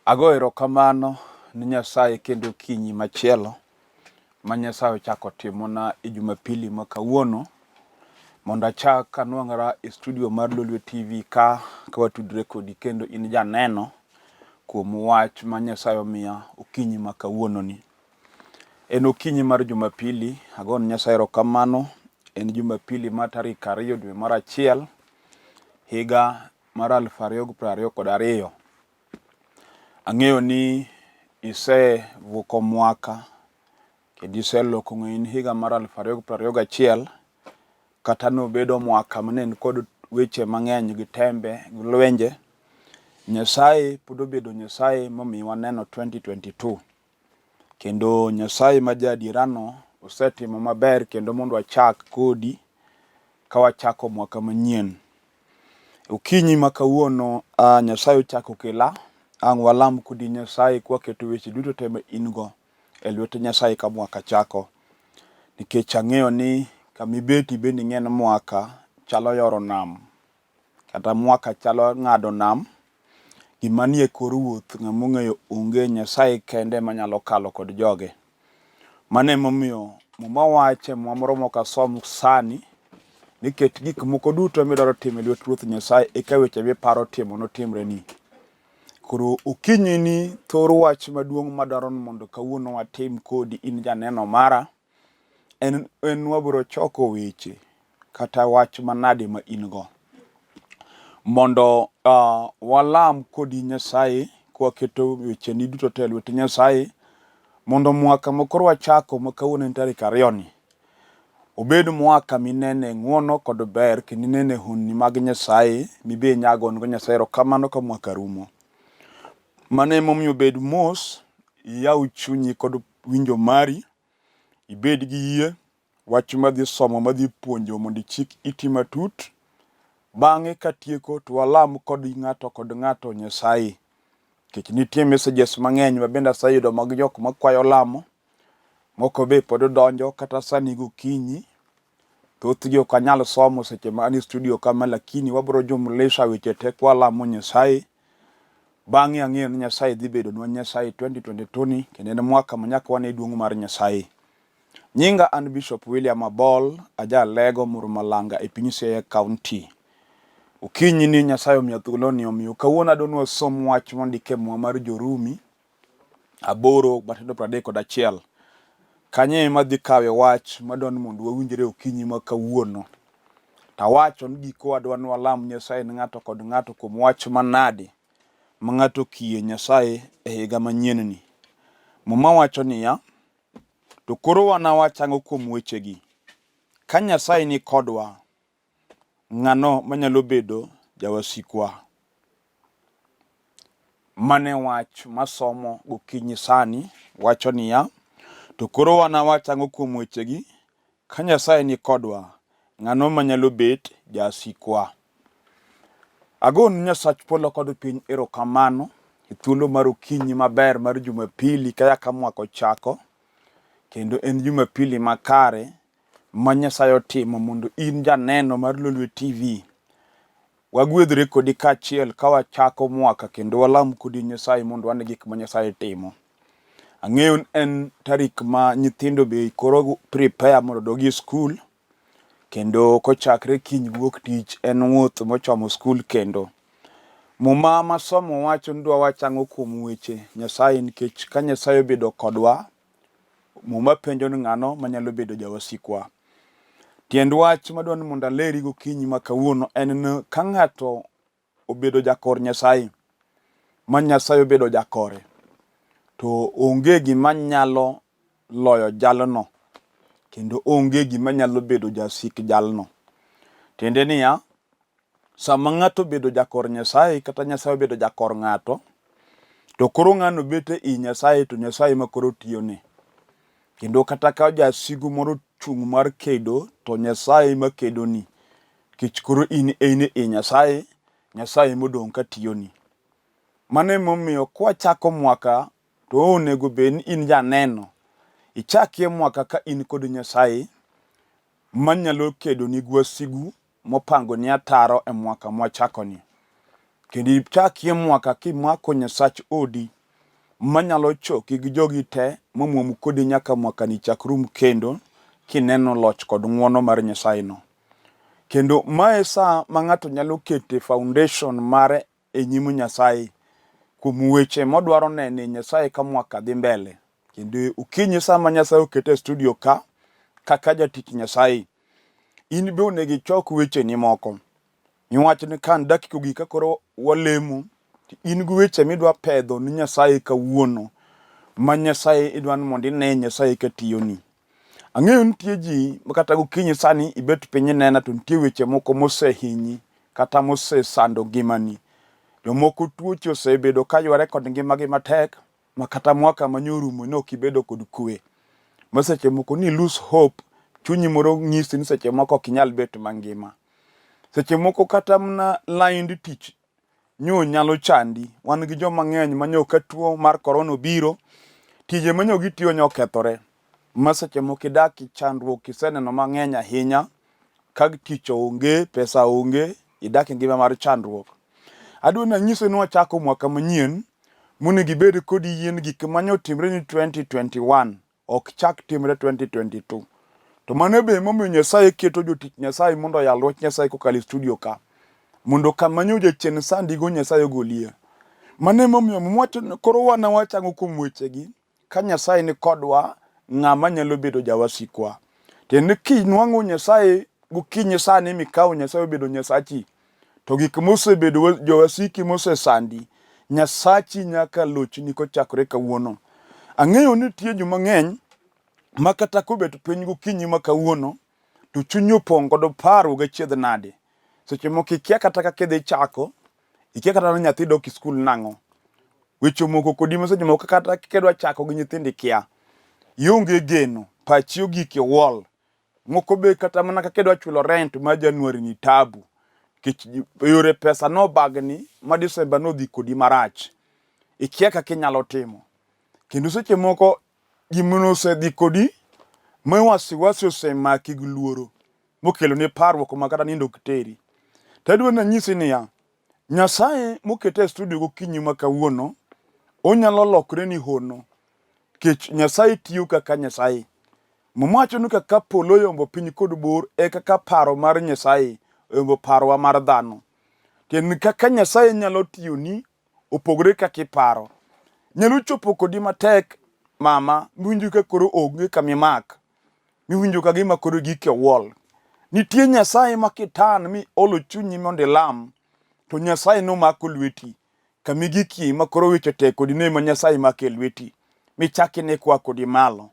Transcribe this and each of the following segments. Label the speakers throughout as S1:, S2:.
S1: Ago erokamano ni Nyasaye kendo kinyi machielo ma Nyasaye ochako timona e Jumapili ma kawuono mondo achak anwang'ora e studio mar Lolwe TV ka watudre kodi kendo in janeno kuom wach ma Nyasaye omiya okinyi ma kawuono ni. En okinyi mar Jumapili, agon Nyasaye erokamano. En Jumapili ma tarik 2 dwe mar achiel higa mar 2022. Ang'eyo ni isevuko mwaka kendo iseloko ng'eyo higa mar 2021 kata nobedo mwaka manen kod weche mang'eny gi tembe gi lwenje. Nyasaye pod obedo Nyasaye momiyo waneno 2022 kendo Nyasaye ma jaadierano osetimo maber kendo mondo achak kodi ka wachako mwaka manyien. Okinyi ma kawuono Nyasaye ochako kela ang' walam kodi Nyasaye kwaketo weche duto teme ingo e lwete Nyasaye ka mwaka chako, nikech ang'eyo ni kamibeti bende ng'en mwaka chalo yoro nam kata mwaka chalo ng'ado nam. Gima nie kor wuoth ng'ama ong'eyo onge, Nyasaye kende manyalo kalo kod joge. Mano emomiyo muma wache moro mok asom sani, nikech gik moko duto midwaro timo e lwet Ruoth Nyasaye eka weche miparo timo notimre ni. Koro okinyi ni thor wach maduong' madwaro mondo kawuono watim kodi in janeno mara en wabiro choko weche kata wach manade ma in go mondo walam kodi Nyasaye kwaketo weche ni duto te lwet Nyasaye mondo mwaka mokoro wachako ma kawuono en tarik 2 ni obed mwaka minene ng'wono kod ber kendo inene honni mag Nyasaye mibe nyago ngo Nyasaye erokamano ka mwaka rumo. Mano emomiyo bed mos, iyaw chunyi kod winjo mari, ibed gi yie wach madhi somo madhi puonjo mondo chik iti matut. Bang'e katieko to walam kod ng'ato Nyasaye, kech nitie messages mang'eny ma bende aseyudo mag jok makwayo lamo, moko be pod donjo kata sani gokinyi. Thothgi ok anyal somo seche ma ani studio kama, lakini wabiro jumlisha weche te kwa lamo Nyasaye. Bang'e ang'eyo ni Nyasaye dhi bedonwa Nyasaye 2022 ni kendo en mwaka manyaka wane duong' mar Nyasaye. Nyinga an Bishop William Abol, ajalego Murmalanga e piny Siaya County. Okinyi ni Nyasaye omiyo thuolo ni omiyo kawuono adonwa som wach mondike mwa mar Jo-Rumi 8:31. Kanye madhi kawe wach madon mondo wawinjre okinyi ma kawuono. Tawacho ni giko adwan walam Nyasaye ni ng'ato kod ng'ato kuom wach manade ma ng'ato kie Nyasaye e higa manyien ni. Muma wacho niya, to koro wanawachang'o kuom wechegi. Ka Nyasaye ni kodwa, ng'ano manyalo bedo jawasikwa. Mane wach masomo gokinyi sani wacho niya, to koro wanawachang'o kuom wechegi. Ka Nyasaye ni kodwa, ng'ano manyalo bet jasikwa. Agon Nyasach polo kod piny erokamano e thuolo mar okinyi maber mar Jumapili kaya ka mwaka ochako, kendo en Jumapili makare ma Nyasaye otimo mondo in janeno mar Lolwe TV wagwedhre kodi kachiel ka wachako mwaka kendo walam kodi Nyasaye mondo wane gik ma Nyasaye timo. Ang'eyo en tarik ma nyithindo be koro prepare mondo dogi skul, kendo kochakre kiny wuok tich en wuoth mochomo skul kendo. Muma masomo wacho ni dwawachang'o kuom weche Nyasaye, nikech ka Nyasaye obedo kodwa, muma penjo ni ng'ano manyalo bedo jawasikwa. Tiend wach madwani mondo aleri gokinyi ma kawuono en ni ka ng'ato obedo jakor Nyasaye, ma Nyasaye obedo jakore, to onge gima nyalo loyo jalno kendo onge gima nyalo bedo jasik jalno. Tiende niya, sama ng'ato bedo jakor Nyasaye kata Nyasaye obedo jakor ng'ato, to koro ng'ano bete i Nyasaye to Nyasaye ma koro tiyone. Kendo kata ka jasigu moro chung' mar kedo to Nyasaye ma kedoni, kech koro in i Nyasaye, Nyasaye modong' ka tiyoni. Mano emomiyo kwachako mwaka to onego bed ni in janeno ichakie mwaka ka in kod Nyasaye manyalo kedoni gi wasigu mopango ni ataro e mwaka mwachako ni. Kendo ichakie mwaka kimako Nyasach odi manyalo choki gi jogi te momuom kodi nyaka mwaka ni chakrum kendo kineno loch kod ng'wono mar Nyasaye no. Kendo mae sa ma ng'ato nyalo kete foundation mare e nyim Nyasaye kuom weche modwaro nene Nyasaye ka mwaka dhi mbele. Kendo ukinyi sa ma Nyasaye okete studio ka kaka jatich Nyasaye, in be onego ichok weche ni moko. Niwach ni kan dakika gi ka koro walemo, in gi weche midwa pedho ni Nyasaye kawuono, ma Nyasaye idwan mondo ine Nyasaye ka tiyoni. Ang'eyo nitie ji kata gokinyi sani ibet piny nena to nitie weche moko mosehinyi kata mosesando ngimani. Jomoko tuoche osebedo ka yware kod ngimagi matek, ma kata mwaka manyorumo ne ok ibedo kod kwe. Ma seche moko ni lose hope, chunyi moro ng'isi ni seche moko ok inyal bet mangima. Seche moko kata mna lined tich nyo nyalo chandi. Wan gi joma ng'eny manyo ka tuo mar korona obiro, tije manyo gitiyo nyo kethore. Ma seche moko idak chandruok iseneno mang'eny ahinya, ka tich onge, pesa onge, idak ngima mar chandruok. Adwa nanyise ni wachako mwaka manyien, monego ibed kod yien gik manyo timre ni 2021, ok chak timre 2022. To mano be momiyo Nyasaye keto jotich Nyasaye mondo oyal wach Nyasaye kokalo e studio ka. Mondo kama nyoja chien sandi go Nyasaye ogolie. Mane momiyo mwacho koro wana wachango kuom wechegi, ka Nyasaye ni kodwa, ng'ama nyalo bedo jawasikwa. Tende kinwang'o Nyasaye gokinyi sani mikawo Nyasaye obedo Nyasachi, to gik mosebedo jowasiki mosesandi, Nyasachi nyaka lochni kochakore kawuono. Ang'eyo ni tie joma ng'eny ma kata kobet piny gokinyi ma kawuono, to chunyi opong' kod paro gachiedh nade. Seche moko ikia kata kaka idhi chako, ikia kata ni nyathi dok skul nang'o. Weche moko kodi ma seche moko kata kidwa chako gi nyithindo ikia. Ionge geno, pachi ogik e wall. Moko be kata mana kaka idwa chulo rent ma Januari ni tabu. Kech yore pesa no bagni ma Disemba no dhi kodi marach. Ikia kaka inyalo timo. Kendo seche moko gimano osedhi kodi, ma wasiwasi osemaki gi luoro, mokelo ne parruok ma kata nindo ok teri. Tadwa nanyisi niya, Nyasaye mokete e studio gokinyi ma kawuono, onyalo lokre ni hono. Kech Nyasaye tiyo kaka Nyasaye. Mwacho ni kaka polo yombo piny kod bor, e kaka paro mar Nyasaye yombo parowa mar dhano. Kendo kaka Nyasaye nyalo tiyoni, opogore kaka iparo. Nyalo chopo kodi matek, mama, miwinjo ka koro onge kamimak. Miwinjo ka gima koro gik e wall. Nitie Nyasaye ma kitan mi olo chunyi mondo ilam, to Nyasaye no mako lweti. Kami giki ma koro weche tek kodi ne ma Nyasaye make lweti. Michaki ne kwa kodi malo.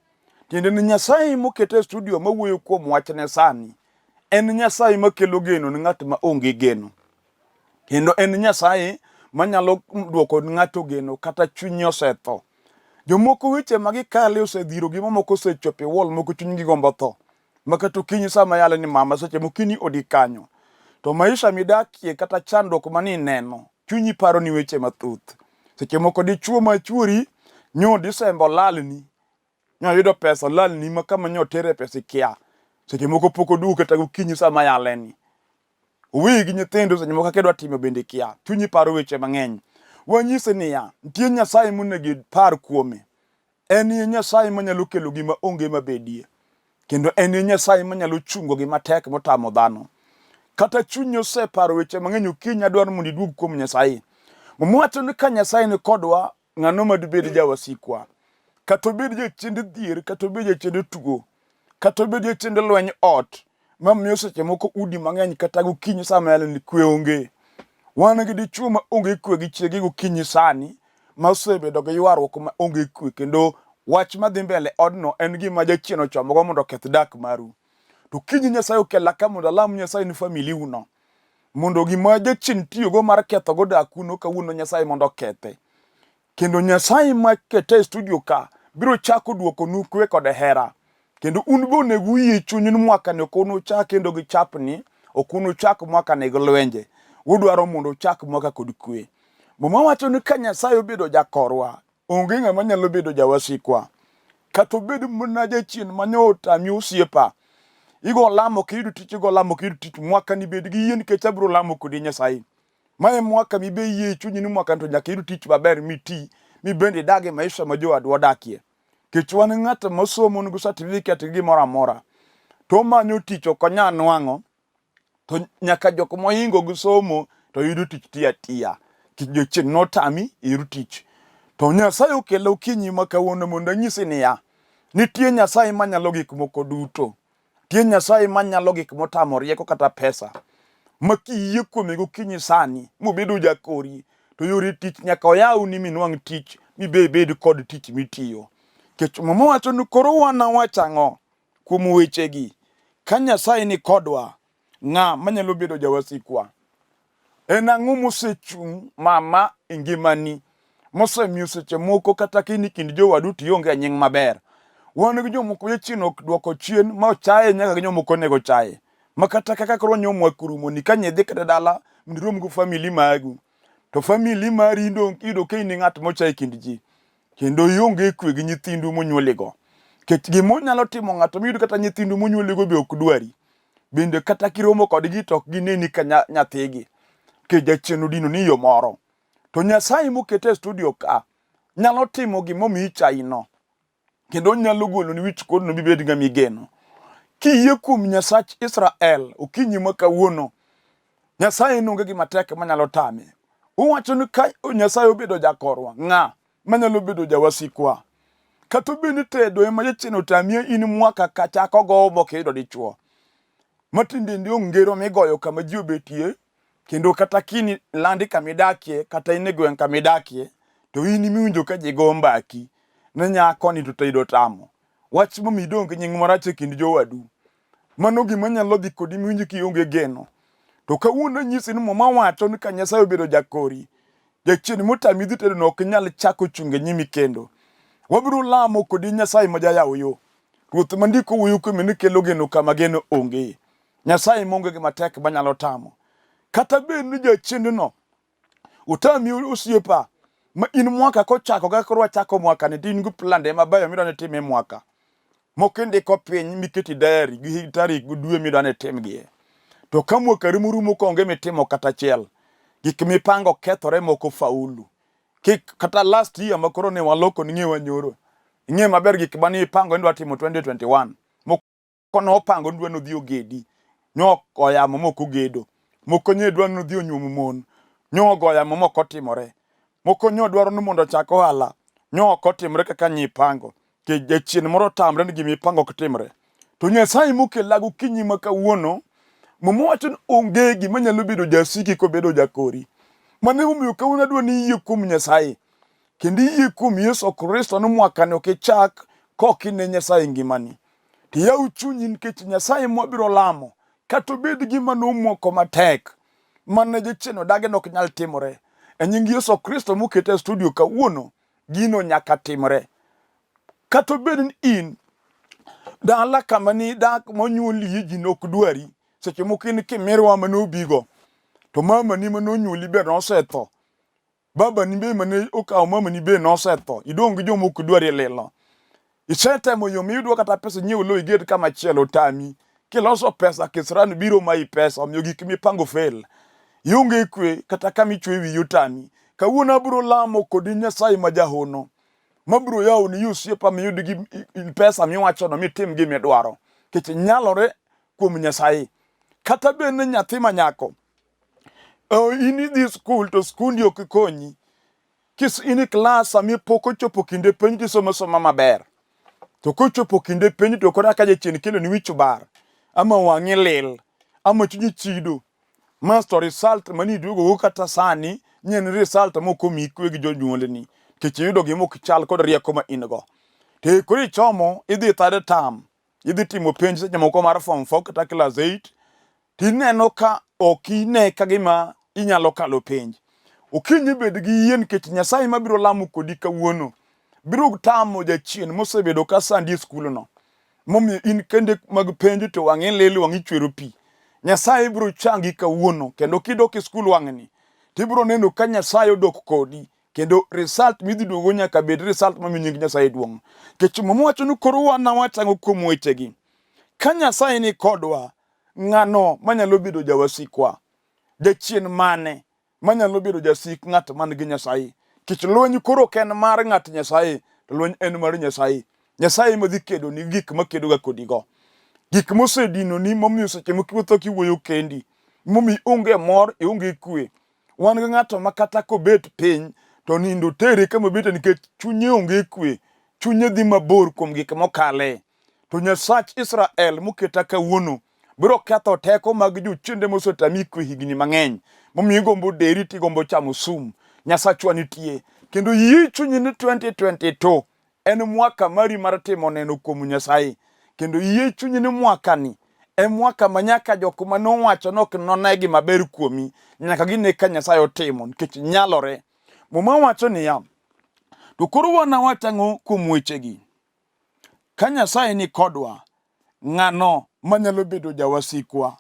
S1: Tiende ni Nyasaye mokete e studio mawuoyo kuom wachne sani, en Nyasaye makelo geno ni ng'at ma onge geno. Kendo en Nyasaye manyalo duoko ng'ato geno kata chunyi osetho. Jomoko weche magikale osedhiro gima moko osechope wall moko chunygi gombo tho. Makato kinyi sama yale ni mama seche mokini odi kanyo. To maisha midakie kata chandruok mani neno, chunyi paro ni weche mathoth. Seche moko dichuo ma chuori nyo Disemba lalni, nyo yudo pesa lalni ma kama nyo tere pesa ikia. Seche moko poko du kata gokinyi sama yale ni. Uwi gi nyithindo seche moko kedwa timo bende kia. Chunyi paro weche mang'eny. Wanyise niya, nitie Nyasaye monego par kuome. En ye Nyasaye manyalo kelo gima onge mabedie. Kendo en ye Nyasaye manyalo chungo gima tek motamo dhano. Kata chunyi oseparo weche mang'eny okinyi adwaro mondo iduog kuom Nyasaye. Mwacho ni ka Nyasaye ni kodwa, ng'ano madibed jawasikwa. Kata obed jachend dhier, kata obed jachend tugo, kata obed jachend lweny ot, mamiyo seche moko udi mang'eny kata gokinyi sama yale ni kwe onge. Wan gi dichuo ma onge kwe gi chiegi gokinyi sani, ma osebedo gi ywaruok ma onge kwe, kendo wach madhi mbele odno en gima jachien ochomogo mondo oketh dak maru. To kinyi Nyasaye okela ka mondo alam Nyasaye ni famili uno, mondo gima jachien tiyogo mar ketho go dak uno kawuono Nyasaye mondo kethe. Kendo Nyasaye makete e studio ka biro chako duoko nu kwe kod hera. Kendo un be onego uyie chunyu ni mwaka ni ok unuchak kendo gi chapni, ok unuchak mwaka ni gi lwenje. Udwaro mondo uchak mwaka kod kwe. Mama wacho ni ka Nyasaye obedo jakorwa, onge ng'ama nyalo bedo jawasikwa. Kata obedo mana jachien manyo otami osiepa, igo lamo kiyudo tich, igo lamo kiyudo tich, mwaka ni bed gi yie nikech abiro lamo kodi Nyasaye. Mae mwaka mi be yie chunyi ni mwaka to nyaka iyud tich maber miti, mi bende idagi maisha ma jowadwa wadakie. Kech wan ng'at mosomo nigi certificate gi gimoro amora. To manyo tich ok onya nwang'o, to nyaka jok mohingo gi somo to yudo tich tiya tiya. Kech jochieng' notami iru tich. To Nyasaye okelo kinyi ma kawuono mondo anyisi niya, nitie Nyasaye manyalo gik moko duto. Nitie Nyasaye manyalo gik motamo rieko kata pesa. Ma kiyie kuome gokinyi sani mobedo jakori, to yore tich nyaka oyawni minwang' tich mibed kod tich mitiyo. Kech mama wacho ni koro wan awach ang'o kuom wechegi. Ka Nyasaye ni kodwa, ng'a manyalo bedo jawasikwa? En ang'o mosechung' mama e ngimani mosemiyo seche moko kata kini kind jowadu tionge nying maber? Wan gi jomoko jachien ok dwoko chien ma chaye nyaka gi jomoko nego chaye. Ma kata kaka koro nyomwa kurumoni ka nyidhi kata dala mdirom go family magu, to family mari ido ka in ng'at mochaye kind ji, kendo ionge kwe gi nyithindu monyuoligo. Kech gimonyalo timo ng'ato miyud kata nyithindu monyuoligo be ok dwari. Bende kata kiromo kodgi to ok gineni ka nyathigi. Ke jachien odino ni yo moro. To Nyasaye mokete studio ka nyalo timo gimomiyi chayino. Kendo nyalo golo ni wich kodno bibed ng'ama igeno. Kiyie kuom Nyasach Israel okinyi ma kawuono, Nyasaye nonge gima tek manyalo tame. Uwacho ni ka Nyasaye obedo jakorwa, ng'a manyalo bedo jawasikwa? Kata bende tedo ema jachien otamie, in mwaka ka chako go oboke yudo dichuo. Matinde ndio ngero migoyo kama ji obetie, kendo kata kini landi kamidakie kata in e gweng' kamidakie, to in imiwinjo ka ji go mbaki ne nyako ni to tedo tamo. Wach momidong nying marach e kind jowadu. Mano gima nyalo dhi kodi miwinj kionge geno. To kawuono nyisi ni mama wacho ni ka Nyasaye obedo jakori, jachien motami dhi tedo no ok nyal chako chunge nyimi kendo. Wabiro lamo kodi Nyasaye ma jayawo yo. Ruoth mandiko wuoyo kuome ni kelo geno kama geno onge. Nyasaye monge gima tek manyalo tamo. Kata bed ni jachien no utami osiepa ma in mwaka kochako kaka koro wachako mwaka ni tin gu plande mabayo midwani time mwaka. Mokindiko piny miketi diary gi tarik gi dwe midwani timgie. To ka mwaka rumo konge mitimo kata achiel, gik mipango kethore moko faulu. Kata last year makoro ne waloko ni ng'ewa nyoro. Ing'e maber gik mane ipango ndwa timo 2021. Moko no pango ndwa no dhi ogedi. Nyok oyamo moko gedo. Moko nye dwa no dhi onyuom mon. Nyok oyamo moko timore. Moko nyo dwaro ni mondo chak ohala. Nyok otimre kaka nyipango. Ke jachien moro tamre ni gimipango kitimre. To Nyasaye mokelago kinyi ma kawuono, mama wacho ni onge gima nyalo bedo jasiki kobedo jakori. Mane momiyo kawuono adwa ni iyie kuom Nyasaye. Kendo iyie kuom Yesu Kristo ni mwaka ne ok ichak kokine Nyasaye ngimani. To yaw chunyi nikech Nyasaye mwabiro lamo. Kata obed gima nomwoko matek, mane jachien odage nok nyal timore. E nying Yesu Kristo mokete studio kawuono, gino nyaka timre. Kata obed ni in dala kama ni dak monyuoli ji nok dwari, seche moko in kimirwa manobigo, to mama ni manonyuoli be nosetho, baba ni be mane okawo mama ni be nosetho, idong gi jomoko dwari lilo. Isetemo yo miyudo kata pesa nyiewo lo iged kama chielo tami. Kiloso pesa kisran biro mai pesa, omiyo gik mipango fail. Ionge kwe kata kama ichwe wi yutami. Kawuono abiro lamo kodi Nyasaye ma jahono. Mabiro yawo ni osiepa miyud gi pesa miwacho no mitim gi midwaro. Kech nyalore kuom Nyasaye. Kata bende nyathi manyako, in idhi skul to skundi ok konyi. In klas sami pok ochopo kinde penj tisoma maber. To kochopo kinde penj to kora ka jachien kelo ni wich bar, ama wang'i lil, ama chunyi chido. Master result mani duogo kata sani, nyen result moko mikwe gi jonyuolni. Kech yudo gima ok chal kod rieko ma in go. Te kuri chomo, idhi third term, idhi timo penj seche moko mar form 4 kata class 8, tineno ka ok ine ka gima inyalo kalo penj. Okinyi bed gi yien kech Nyasaye mabiro lamo kodi kawuono. Biro tamo jachien mosebedo ka sandi skul no. Momiyo in kende mag penj to wang'i lili wang'i chwero pi. Nyasaye biro changi kawuono, kendo kidok e skul wang'ni, tibiro neno ka Nyasaye odok kodi. Kendo result midhi duogo nyaka bed result mamiyo nying Nyasaye duong'. Kech mama wacho ni koro wan awachang'o kuom wechegi. Ka Nyasaye ni kodwa, ng'ano manyalo bedo jawasikwa? Jachien mane manyalo bedo jasik ng'at man gi Nyasaye? kich lweny koro ken mar ng'at Nyasaye, to lweny en mar Nyasaye. Nyasaye madhi kedo ni gik makedo ga kodigo. Gik mosedino ni momiyo seche mokiwuotho kiwuoyo kendi, momi onge mor, onge kwe. Wan gi ng'ato makata kobet piny to nindo tere kama bete nikech chunye onge kwe, chunye dhi mabor kuom gik mokale. To Nyasach Israel moketa kawuono biro ketho teko mag jochiende mosetami kwe higni mang'eny, momiyo igombo deri tigombo chamo sum. Nyasachwa nitie, kendo yie chunyi ni 2022 en mwaka mari mar timo neno kuom Nyasaye. Kendo yie chunyi ni mwaka ni en mwaka manyaka jok manowacho nok nonegi maber kuomi nyaka gine ka Nyasaye otimo, nikech nyalore. Muma wacho niya, to koro wana watang'o kuom wechegi. Ka Nyasaye ni kodwa, ng'ano manyalo bedo jawasikwa?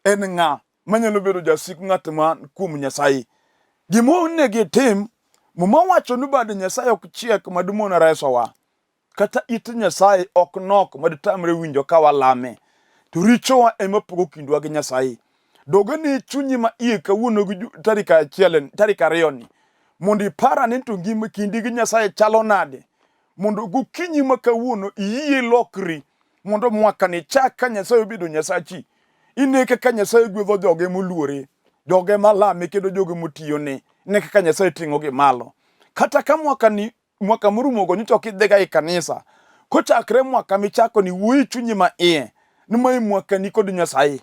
S1: En ng'a manyalo bedo jasik ng'at man kuom Nyasaye? Gima onego tim, muma wacho ni bad Nyasaye ok chiek madumona resowa, kata it Nyasaye ok nok maditamre winjo ka walame, to richowa ema pogo kindwa gi Nyasaye. Doge ni chunyi ma iye kawuono gi tarik 2 ni, mondo ipara ni to ngima kindi gi Nyasaye chalo nade, mondo gokinyi ma kawuono iyie lokri, mondo mwaka ni chak ka Nyasaye obedo Nyasachi. Ine kaka Nyasaye gwedho joge moluore, joge malame kendo joge motiyone, ne kaka Nyasaye ting'o gi malo. Kata ka mwaka morumogo nyocha kidhiga e kanisa, kochakre mwaka michako ni wuoyi chunyi ma iye ni mae mwaka ni kod Nyasaye,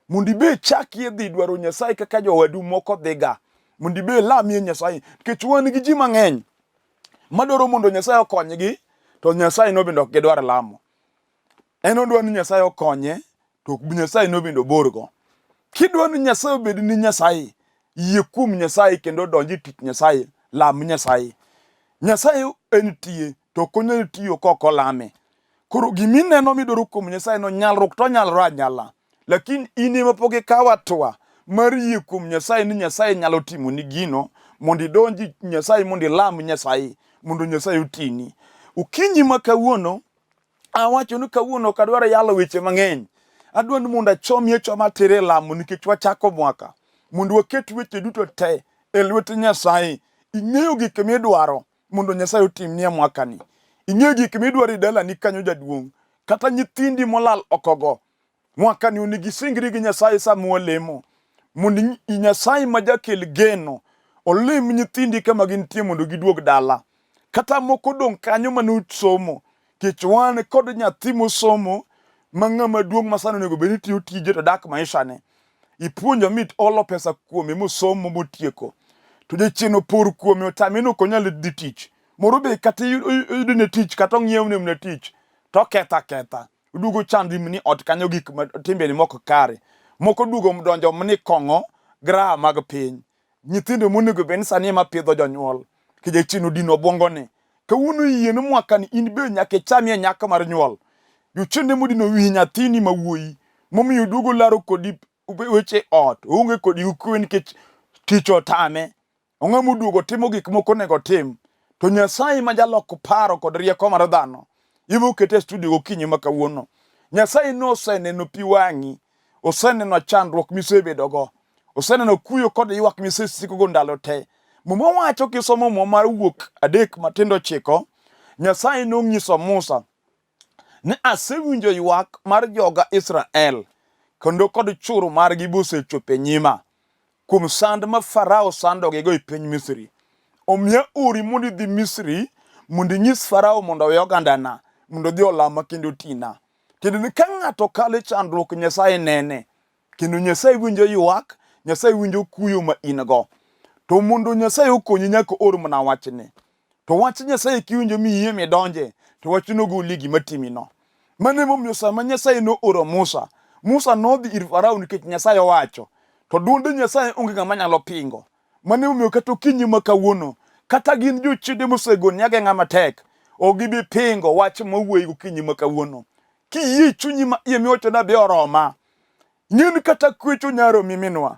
S1: mondo ibe chaki dhi dwaro Nyasaye kaka jowadu moko dhiga, mondo ibe lamie Nyasaye. Nikech wan gi ji mang'eny madwaro mondo Nyasaye okonygi, to Nyasaye no bende ok gidwar lamo. En odwa ni Nyasaye okonye, to Nyasaye no bende oborgo. Kidwa ni Nyasaye obed ni Nyasaye, yie kuom Nyasaye kendo donji tich Nyasaye, lam Nyasaye. Nyasaye en tiye, to konyal tiyo kok olame. Koro gimineno midwaro kuom Nyasaye no nyalruok to nyalre anyala, lakini in ema pok ikawo hatua mar yie kuom Nyasaye ni Nyasaye nyalo timo ni gino, mondo idonji Nyasaye, mondo ilam Nyasaye, mondo Nyasaye otini. Okinyi ma kawuono, awacho ni kawuono ok adwar yalo weche mang'eny. Adwa ni mondo achomie choma tere lamo, nikech wachako mwaka, mondo waket weche duto te e lwet Nyasaye. Ing'eyo gik midwaro mondo Nyasaye otimnie mwaka ni. Ing'eyo gik midwaro e dalani kanyo jaduong', kata nyithindi molal okogo. Mwaka ni onego isingri gi Nyasaye sama walemo, mondo Nyasaye ma jakel geno olim nyithindi kama gintie mondo giduog dala. Kata moko dong' kanyo manusomo, kech wan kod nyathi mosomo ma ng'ama duong' masano onego bed ni tiyo tije to dak maisha ne. Ipuonjo mit olo pesa kuome mosomo motieko, to jachien opor kuome otame no konyal dhi tich. Moro be kata yudo ne tich kata ong'iewne mne tich, to ketha. Udugo chandri mni ot kanyo gik timbe ni moko kare. Moko dugo donjo mni kong'o gra mag piny. Nyithindo monego bed ni sani ema pidho jonyuol, kijachien odino bwongone. Kawuono yie ni mwaka ni in be nyaka chamie nyaka mar nyuol. Jochiende modino wi nyathini mawuoyi, momiyo dugo laro kodi weche ot, onge kodi ukwe nikech tich otame. Ong'amo duogo timo gik moko nego tim. To Nyasaye ma jaloko paro kod rieko mar dhano, ibo okete studio gokinyi ma kawuono. Nyasaye no oseneno pi wang'i, oseneno chandruok misebedogo, oseneno kuyo kod ywak misesikogo ndalo te. Muma wacho kisomo mo mar Wuok 3:9, Nyasaye nong'iso Musa ni asewinjo ywak mar joga Israel, kendo kod churu margi bosechopo e nyima, kuom sand ma Farao sandogigo e piny Misri. Omiya ori mondo idhi Misri, mondo inyis Farao mondo owe ogandana, mondo odhi olama kendo tina. Kendo ni ka ng'ato kale chandruok, Nyasaye nene, kendo Nyasaye winjo ywak, Nyasaye winjo kuyo ma in go. To mondo Nyasaye okonyi nyaka or mana wachne. To wach Nyasaye kiwinjo miyie midonje, to wachno goli gima timino. Mane momiyo sama Nyasaye no oro Musa, Musa nodhi ir Farao nikech Nyasaye owacho, to duonde Nyasaye onge ng'ama nyalo pingo. Mane momiyo kata okinyi ma kawuono, kata gin jochiende mosegon nyage ng'ama tek, ok gibi pingo wach mawuoyi gokinyi ma kawuono. Kiyie chunyi ma iye miwacho na be oroma, ng'eni kata kwecho nyaro miminwa.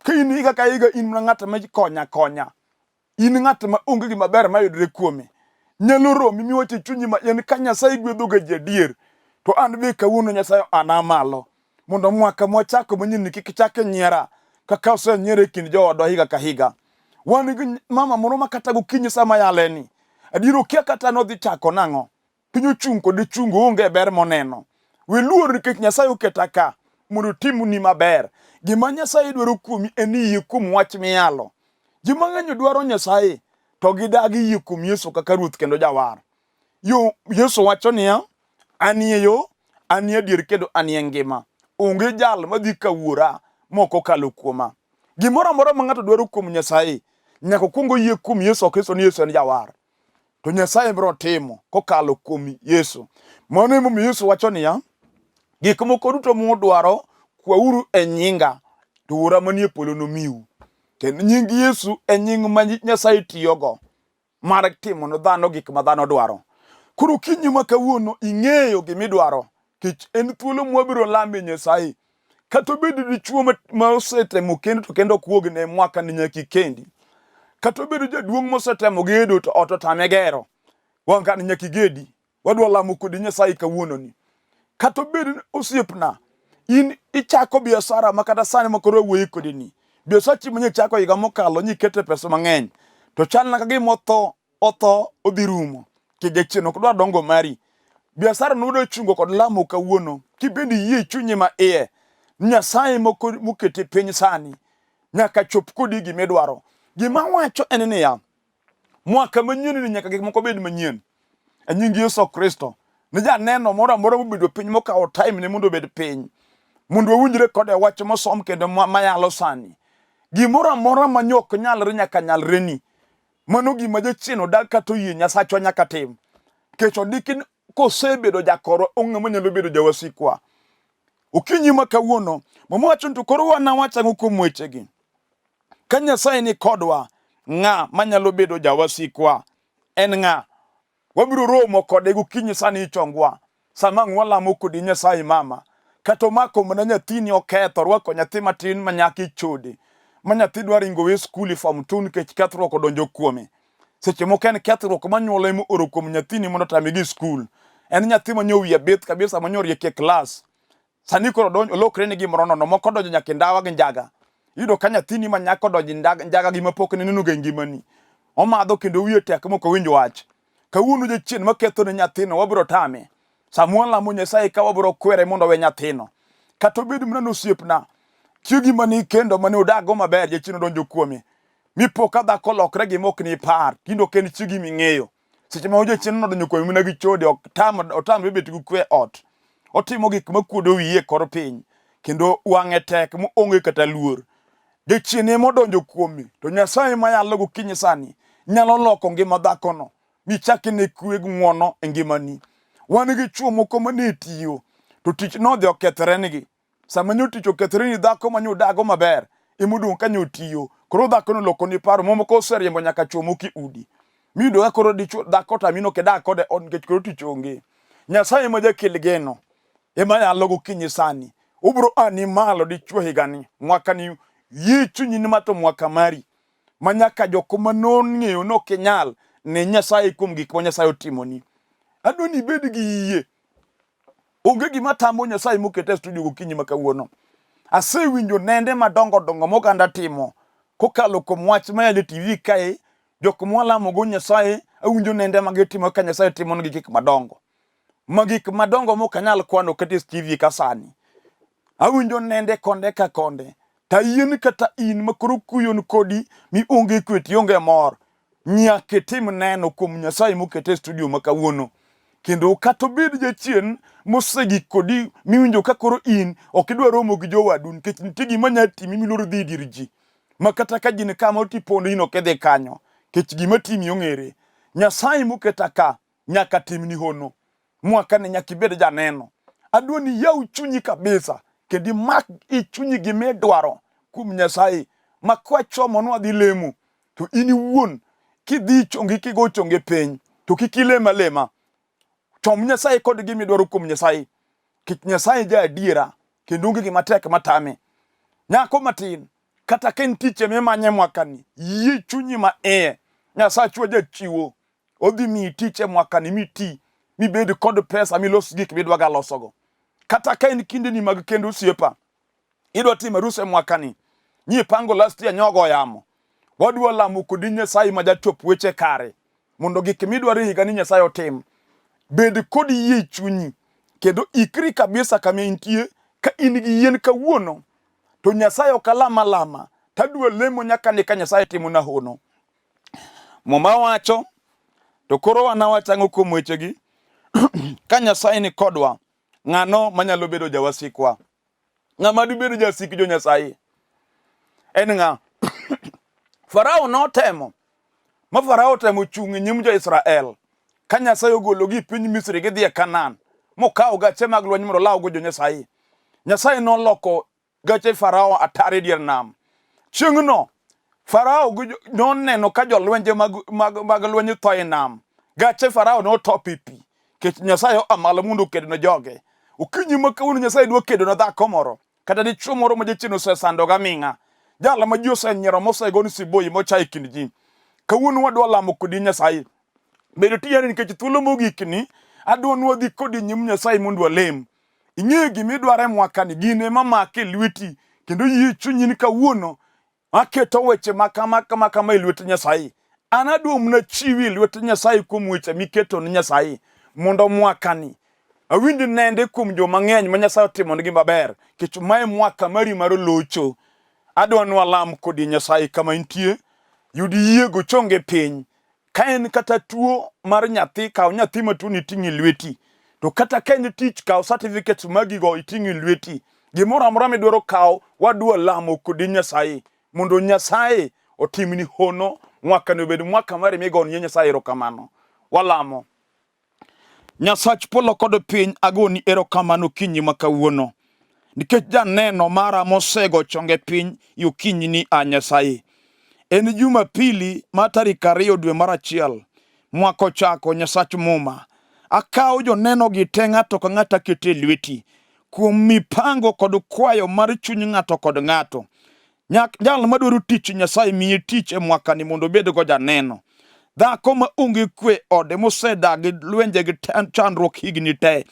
S1: Ka in kaka in mana ng'at ma konya, in ng'at ma onge gima ber mayudore kuome, nyalo romi miwacho chunyi ma en ka Nyasaye gwedho ga jadier, to an be kawuono Nyasaye ana malo, mondo mwaka mwachako manyien kik chak nyiera kaka osenyiera e kind joodwa higa ka higa. wan gi mama moro ma kata gokinyi sama yaleni adiro kia kata no dhi chako nang'o piny ochung' kod chungo onge ber moneno. We luor nikech Nyasaye oketa ka mondo timni maber. Gima Nyasaye dwaro kuomi en yie kuom wach miyalo. Ji mang'eny dwaro Nyasaye to gidagi yie kuom Yesu kaka ruoth kendo jawar. Yesu wacho niya, anie yo, anie dier kendo anie ngima. Onge jal madhi kawuora moko kalo kuoma. Gimoro amora ma ng'ato dwaro kuom Nyasaye nyaka kuongo yie kuom Yesu Kristo ni Yesu en jawar. To Nyasaye biro timo kokalo kuom Yesu. Mano emomiyo Yesu wacho niya, gik moko duto mudwaro kwauru e nyinga to Wuora manie polo nomiu. Kendo nying Yesu en nying ma Nyasaye tiyogo mar timo no dhano gik ma dhano dwaro. Koro kinyi ma kawuono ing'eyo gimidwaro, kich en thuolo mwabiro lame Nyasaye. Kata obedo dichuo ma osetemo kendo to kendo kuogne mwaka ni nyaki kendi. Kata obedo jaduong' mosetemo gedo to ot otame gero. Wan kan nyaki gedi. Wadwa lamo kodi Nyasaye kawuono ni. Kata obedo osiepna, in ichako biashara makata sani makoro wuoyi kodi ni. Biashara chi manye chako higa mokalo nyikete pesa mang'eny. To chal na kagima otho odhi rumo. Kigechino kudwa dongo mari. Biashara nudo chungo kod lamo kawuono. Kibendi yie chunye ma iye. Nyasaye mokete piny sani. Nyaka chop kodi gimidwaro. Gima wacho en niya, mwaka manyien ni nyaka gik moko bed manyien. E nying Yesu Kristo. Ni janeno moro amora mobedo piny mokawo time ne mondo obed piny. Mondo owinjre kode wach mosom kendo mayalo sani. Gimoro amora manyok nyalre nyaka nyalreni. Mano gima jachien odag kata oyie Nyasachwa nyaka tim. Kech odikin kosebedo jakoro onge manyalo bedo jawasikwa. Okinyi ma kawuono, mama wacho to koro wana wachang'o kuom wechegi. Ka Nyasaye ni kodwa, ng'a manyalo bedo jawasikwa? En ng'a? Wabiro romo kode gokinyi sani ichongwa. Sama walamo kodi Nyasaye mama. Kata omako mana nyathini oketho, rwako nyathi matin manyaka ichode. Ma nyathi dwa ringo we skul form 2 nikech kethruok odonjo kuome. Seche moko en kethruok manyuola emo oro kuom nyathini mondo otame gi skul. En nyathi manyo wiye bith kabisa manyo rieke klas. Sani koro donjo olokre ni gimoro nono, moko donjo nyaka ndawa gi njaga. Yudo ka nyathini manyako donjo njaga gima pok neno ga ngimani. Omadho kendo wiye tek moko winjo wach. Kawuono jachien maketho ne nyathino wabiro tame. Samuel mo Nyasaye ka wabiro kwere mondo we nyathino. Kata obedo mana osiepna, chiegi mani kendo mane odago maber jachien donjo kuome. Mipo ka dhako lokre gima ok ni par, kindo ken chiegi ming'eyo. Seche ma jachien donjo kuome mana gi chode otam bet gi kwe ot. Otimo gik makuodo wiye kor piny. Kendo wang'e tek mo onge kata luor. Jachien emo donjo kuome, to Nyasaye mayalo gokinyi sani nyalo loko ngima dhakono. Michaki ne kwe ng'wono e ngimani. Wan gi chuo moko mane tiyo, to tich nodhi okethre nigi. Sama nyo tich okethre ni dhako manyo dago maber, emodong' kanyo tiyo. Koro dhako no loko ni paro, momoko oseriembo nyaka chuo moki udi. Mido ka koro dichuo dhako tamino ke dak kode on nikech koro tich onge. Nyasaye ma jakel geno ema yalo gokinyi sani. Ubro ani malo dichuo higani, mwaka ni yie chunyi ni mato mwaka mari. Manyaka joko manon ng'eyo no kenyal ne Nyasaye kuom gik ma Nyasaye otimoni. Adoni bed gi yie. Onge gima tamo Nyasaye mokete studio gokinyi ma kawuono. Asewinjo nende madongo dongo moganda timo kokalo kuom wach mayale TV kae. Jok mwalamo go Nyasaye awinjo nende magitimo ka Nyasaye timo negi gik madongo. Magik madongo mokanyal kwano kete TV kasani. Awinjo nende konde ka konde. Ta yien kata in makoro kuyon kodi mi onge kweti onge mor. Nyaka tim neno kuom Nyasaye mokete studio ma kawuono. Kendo kata obed jachien mosegi kodi miwinjo ka koro in ok idwa romo gi jowadu nikech nitie gima nya timi miloro dhi dir ji. Ma kata ka jin kama otipondo ino kedhe kanyo. Kech gima timi ong'ere. Nyasaye moketa ka nyaka timni hono. Mwaka ne nyaka ibed janeno. Adwani yaw chunyi kabisa. Kendo mak chunyi gimedwaro kuom Nyasaye. Ma kwachomo nwa dhi lemo. To in iwuon kidhi chongi kigo chonge piny. To kikilema lema. Chom Nyasaye kod gimidwaro kuom Nyasaye. Kik Nyasaye ja adiera. Kendo onge gima tek matame. Nyako matin. Kata ken tiche memanye mwakani. Yie chunyi ma Nyasachwa jachiwo. Odhi mi tiche mwakani miti. Mibed kod pesa milos gik midwaga losogo. Kata ka en kinde ni mag kendo osiepa. Idwa timo arus e mwakani. Nyi pango last year nyogo yamo. wadwa lamo kodi Nyasaye ma jachop weche kare mondo gik midwaro higa ni Nyasaye otim. Bed kodi yie chunyi kendo ikri kabisa kama intie. Ka in gi yien kawuono to Nyasaye okalama lama tadwa lemo nyaka ni ka Nyasaye timo na hono. Moma wacho to koro wanawachango kuom wechegi. Ka Nyasaye ni kodwa, ng'ano manyalo bedo jawasikwa? Ng'ama dibedo jasik jo Nyasaye? En ng'a? Farao notemo. Ma Farao temo chung' e nyim jo-Israel. Ka Nyasaye ogologi piny Misri gidhi e Kanaan. Mokawo gache mag lweny mondo lawgo jo Nyasaye. Nyasaye noloko gache Farao atare dier nam. Chieng' no, Farao noneno ka jolwenje mag lweny tho e nam. Gache Farao noto pipi. Kech Nyasaye amalo mondo kedo ne joge. Okinyi ma kawuono Nyasaye dwa kedo na dhako moro. Kata dichuo moro ma jachien osesando gaming'a. Jala ma ji osenyiero mosegoni siboi mochae kind ji. Kawuono wadwa lamo kodi Nyasaye. Bedo tiyani nikech thuolo mogikni adwa nwadhi kodi nyim Nyasaye mondo walem. Ing'e gimidware mwakani gine mamake lweti kendo yie chunyi ni kawuono aketo weche makama e lwet Nyasaye. An adwa mna chiwi lwet Nyasaye kuom weche miketo ni Nyasaye mondo mwakani awinj nende kuom joma ng'eny ma Nyasaye otimonegi maber. Kech mae mwaka mari mar locho. Adwa nwalam kodi Nyasaye kama intie. Yudi yiego chonge piny. Ka en kata tuo mar nyathi, kaw nyathi matuo ni ting'i lweti. To kata ka en tich, kaw certificate magigo iting'i lweti. Gimoro amora midwaro kaw, wadwa lamo kodi Nyasaye mondo Nyasaye otimni hono. Mwaka no obed mwaka mari migon nye Nyasaye erokamano. Walamo. Nyasach polo kod piny, agoni erokamano kinyi makawuono. Nikech janeno mara mosego chonge piny yukinyi ni a Nyasaye. En Jumapili ma tarik 2 dwe mar 1 mwaka ochako. Nyasach muma, akawo joneno gi te ng'ato ka ng'ato akete lweti kuom mipango kod kwayo mar chuny ng'ato kod ng'ato. Jal madwaro tich Nyasaye miye tich e mwakani mondo obed go janeno. Dhako ma onge kwe ode mosedagi lwenje gi chandruok higni te.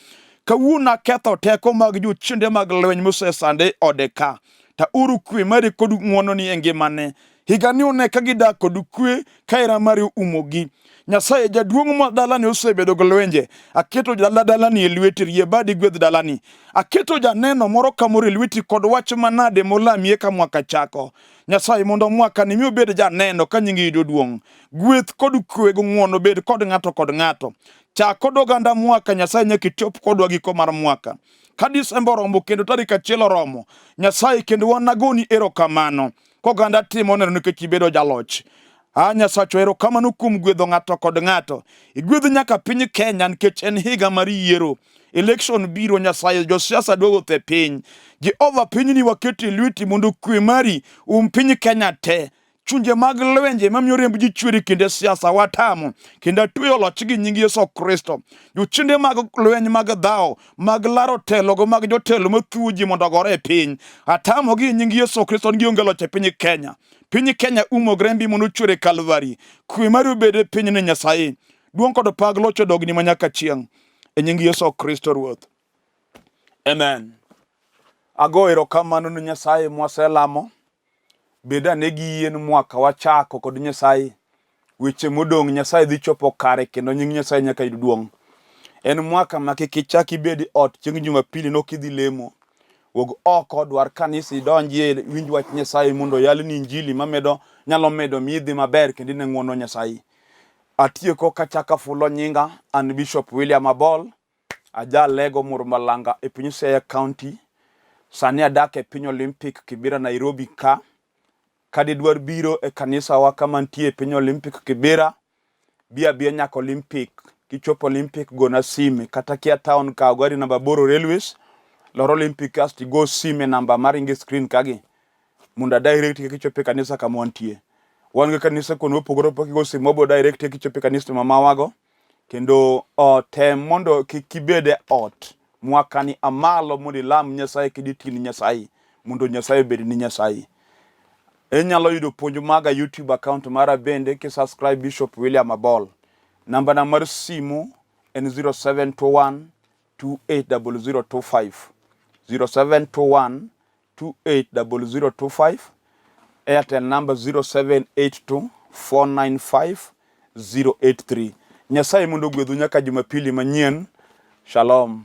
S1: Kawuono aketho teko mag jochiende mag lweny mosesande ode ka. Ta uru kwe mari kod ng'wono ni e ngimane. Higani one ka gidak kod kwe ka hera mari umogi. Nyasaye jaduong' ma dalani osebedo gi lwenje. Aketo dalani e lweti, rie badi gweth dalani. Aketo janeno moro ka moro e lweti kod wach manade molamie ka mwaka chako. Nyasaye mondo mwaka ni mi obed janeno ka nyingi yudo duong'. Gweth kod kwe gi ng'wono bed kod ng'ato kod ng'ato. Chak kod oganda mwaka Nyasaye nyaka ichop kodwa giko mar mwaka. Ka Disemba oromo kendo tarik 1 oromo, Nyasaye kendo wanagoni erokamano. Koganda timo neno nikech ibedo jaloch. Nyasacho erokamano kuom gwedho ng'ato kod ng'ato. Igwedho nyaka piny Kenya nikech en higa mar yiero. Election biro Nyasaye, josiasa dwa wuotho e piny. Jehova pinyni waketi lweti mondo kwe mari piny Kenya te. Chunje mag lwenje mamiyo remb ji chweri kinde siasa watamo. Kendo atweyo loch gi nying Yesu Kristo. Jochiende mag lweny mag dhao, mag laro telogo mag jotelo mathuo ji mondo ogore e piny. Atamo gi nying Yesu Kristo gionge loch e piny Kenya. Piny Kenya umo grembi mondo chwere Kalvari. Kwe mari obed e piny ne Nyasaye. Duong' kod pag locho dogni manyaka chieng'. E nying Yesu Kristo Ruoth. Amen. Ago erokamano ne Nyasaye mwaselamo. Beda ne gi yien mwaka wachako kod Nyasaye. Weche modong' Nyasaye dhi chopo kare kendo nying Nyasaye nyaka yud duong'. En mwaka ma kik ichak ibed ot chieng' Jumapili no kidhi lemo. Wog oko dwar kanisa idonjie winj wach Nyasaye mondo yalni injili nyalo medo midhi maber kendo ne ng'wono Nyasaye. Atieko kachaka fulo nyinga an Bishop William Abol. Aja lego Murmalanga e piny Siaya County. Sani adak e piny Olympic Kibera Nairobi ka. Kadi dwar biro e kanisa wa kama ntie piny Olympic Kibera. Bia nyaka Olympic. Kichopo Olympic gona sime. Kata kia town ka gari namba Boro Railways. Loro Olympic cast go sime namba maringi screen kagi. Munda direct kichope kanisa kama wantie. Wange kanisa kono opogoro po kigo sime mobo direct kichope kanisa mamawago. Kendo tem mondo kibede ot. Mwakani amalo mondo lam Nyasaye kiditi ni Nyasaye. Mondo Nyasaye bedi ni Nyasaye. Enyalo yudo puonj maga YouTube account mara bende ki subscribe Bishop William Abol. Namba na mar simu en 0721 280025. 0721 280025. Airtel number 0782495083. Nyasaye mondo gwedhu nyaka Jumapili manyien. Shalom.